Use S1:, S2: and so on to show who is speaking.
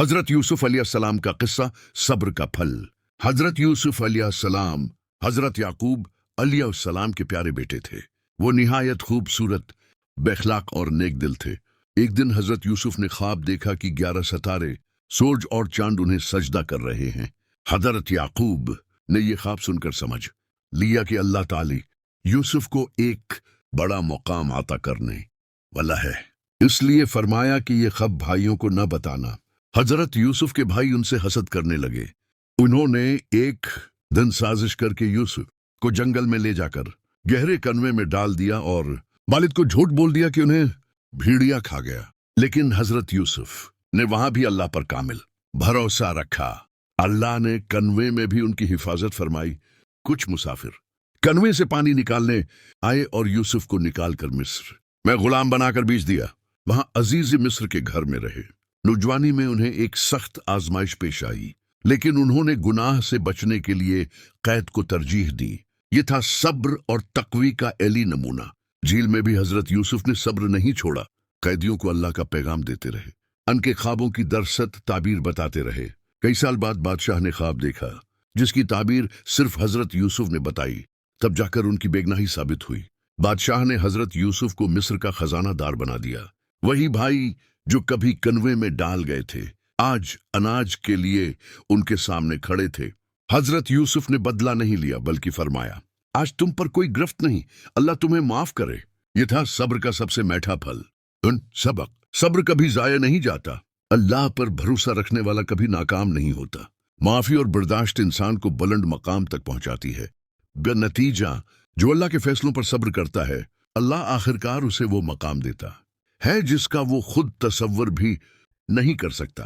S1: हजरत यूसुफ अलैहिस्सलाम का किस्सा, सब्र का फल। हजरत यूसुफ अलैहिस्सलाम हजरत याकूब अलैहिस्सलाम के प्यारे बेटे थे। वो निहायत खूबसूरत, बेखलाक और नेक दिल थे। एक दिन हजरत यूसुफ ने ख्वाब देखा कि 11 सितारे, सूरज और चांद उन्हें सजदा कर रहे हैं। हजरत याकूब ने यह ख्वाब सुनकर समझ लिया कि अल्लाह ताला यूसुफ को एक बड़ा मुकाम अता करने वाला है, इसलिए फरमाया कि ये ख्वाब भाइयों को न बताना। हजरत यूसुफ के भाई उनसे हसद करने लगे। उन्होंने एक दिन साजिश करके यूसुफ को जंगल में ले जाकर गहरे कन्वे में डाल दिया और वालिद को झूठ बोल दिया कि उन्हें भेड़िया खा गया। लेकिन हजरत यूसुफ ने वहां भी अल्लाह पर कामिल भरोसा रखा। अल्लाह ने कन्वे में भी उनकी हिफाजत फरमाई। कुछ मुसाफिर कन्वे से पानी निकालने आए और यूसुफ को निकाल कर मिस्र में गुलाम बनाकर भेज दिया। वहां अजीज मिस्र के घर में रहे। नौजवानी में उन्हें एक सख्त आजमाइश पेश आई, लेकिन उन्होंने गुनाह से बचने के लिए कैद को तरजीह दी। ये था सब्र और तकवी का एली नमूना। झील में भी हजरत यूसुफ ने सब्र नहीं छोड़ा। कैदियों को अल्लाह का पैगाम देते रहे, उनके ख्वाबों की दरसत ताबीर बताते रहे। कई साल बाद बादशाह ने ख्वाब देखा जिसकी ताबीर सिर्फ हजरत यूसुफ ने बताई। तब जाकर उनकी बेगनाही साबित हुई। बादशाह ने हजरत यूसुफ को मिस्र का खजानादार बना दिया। वही भाई जो कभी कन्वे में डाल गए थे, आज अनाज के लिए उनके सामने खड़े थे। हजरत यूसुफ ने बदला नहीं लिया, बल्कि फरमाया, आज तुम पर कोई गिरफ्त नहीं, अल्लाह तुम्हें माफ करे। यह था सब्र का सबसे मीठा फल। सबक, सब्र कभी जाया नहीं जाता। अल्लाह पर भरोसा रखने वाला कभी नाकाम नहीं होता। माफी और बर्दाश्त इंसान को बुलंद मकाम तक पहुंचाती है। नतीजा, जो अल्लाह के फैसलों पर सब्र करता है, अल्लाह आखिरकार उसे वो मकाम देता है जिसका वो खुद तसव्वुर भी नहीं कर सकता।